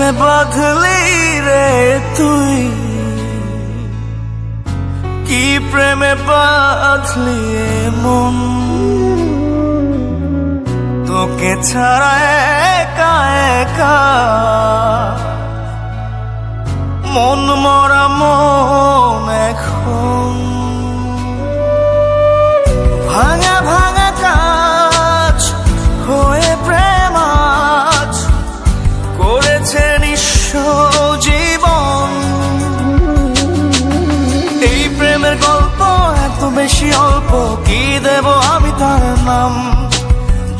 প্রেমে বাঁধলি রে তুই, কি প্রেমে বাঁধলি মন, তোকে ছাড়া একা একা মন মরা মন এখন। ভাঙা ভাঙা কাজ হয়ে প্রেম আজ করেছে নিঃস্ব জীবন। এই প্রেমের গল্প এত বেশি অল্প, কি দেব আমি তার নাম।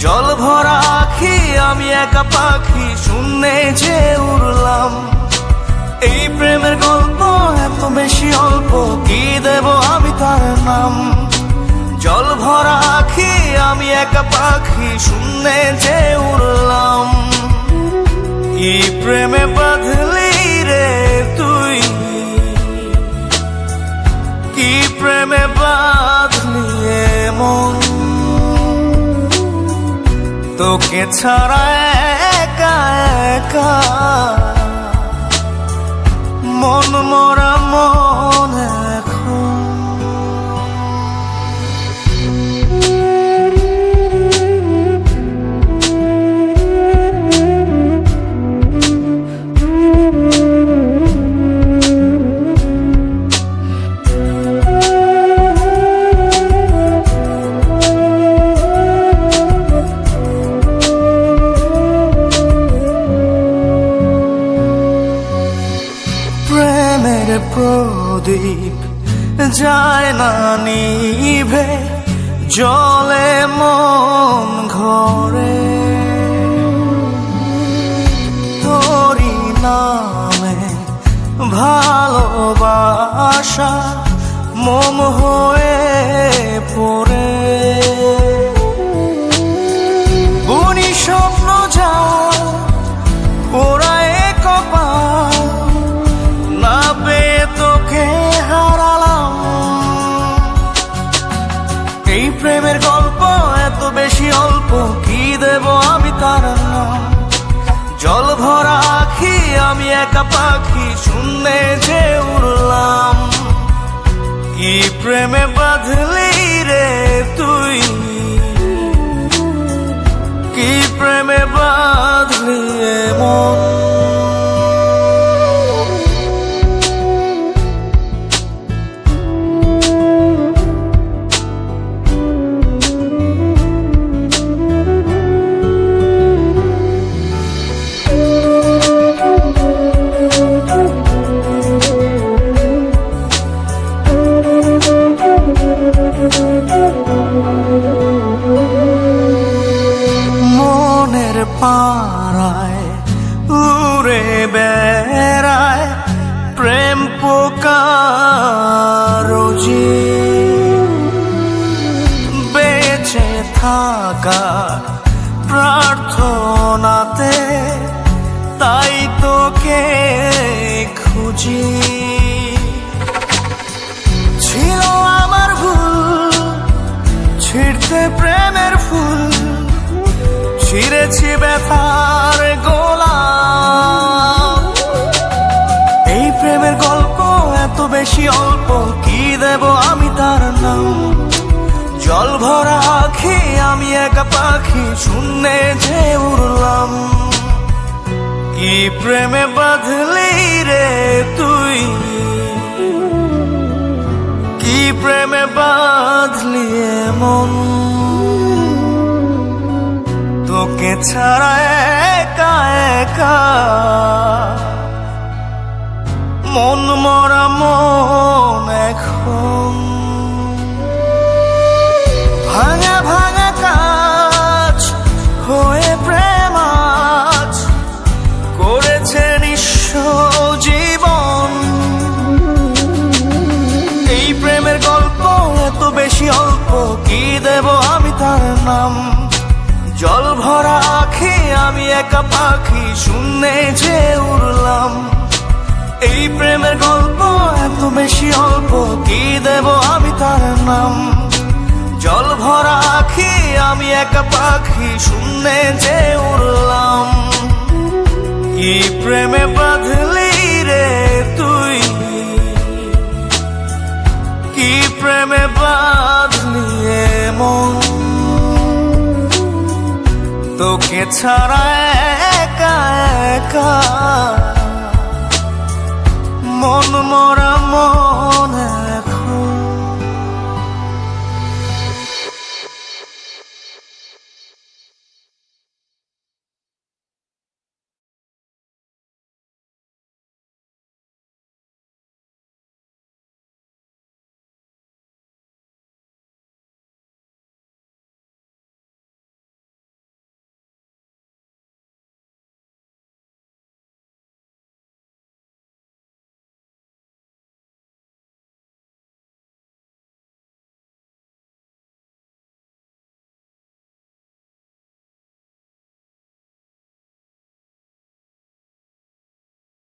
জল ভরা আখি আমি একা পাখি শূন্যে যে উড়লাম। এই প্রেমের গল্প এত বেশি অল্প, কি দেব আমি তার নাম। জল ভরা আখি আমি একা পাখি শূন্যে যে উড়লাম। কি প্রেমে বাঁধলি রে তুই, কি প্রেমে বাঁধলি মন, তোকে ছাড়া একা একা মন মরা মন এখন। প্রেমের প্রদীপ যায় না নিভে, জলে মন ঘরে। তোরি নামে ভালোবাসা মম হয়ে পড়ে। বুনি স্বপ্ন যায় পোড়ায় কপাল, না পেয়ে তোকে হারালাম। এই প্রেমের গল্প এত বেশি অল্প, কি দেব আমি তার নাম। জল ভরা আখি আমি একা পাখি শূন্যে যে উড়লাম। কি প্রেমে বাঁধলি রে তুই, কি প্রেমে বাঁধলি মন। মনের পাড়ায় উড়ে বেড়ায় প্রেম পোকা রোজি। বেঁচে থাকা প্রার্থনাতে তাই তোকে খুঁজি। ছিল আমার ভুল ছিঁড়তে প্রেমের ফুল, ছিঁড়েছি ব্যথার গোলাপ। এই প্রেমের গল্প এত বেশি অল্প, কি দেব আমি তার নাম। জল ভরা আখি আমি একা পাখি শূন্যে যে উড়লাম। কি প্রেমে বাঁধলি রে তুই, কি প্রেমে বাঁধলি মন, তোকে ছাড়া একা একা মন মরা মন এখন। ভাঙা ভাঙা কাজ হয়ে প্রেম আজ করেছে নিঃস্ব জীবন। এই প্রেমের গল্প এত বেশি অল্প, কি দেব আমি তার নাম। জল ভরা আখি আমি একা পাখি শূন্যে যে উড়লাম। এই প্রেমের গল্প এত বেশি অল্প, কি দেব আমি তার নাম। জল ভরা আখি আমি একা পাখি শূন্যে যে উড়লাম। কি প্রেমে তোকে ছাড়া একা একা মন মরা মনে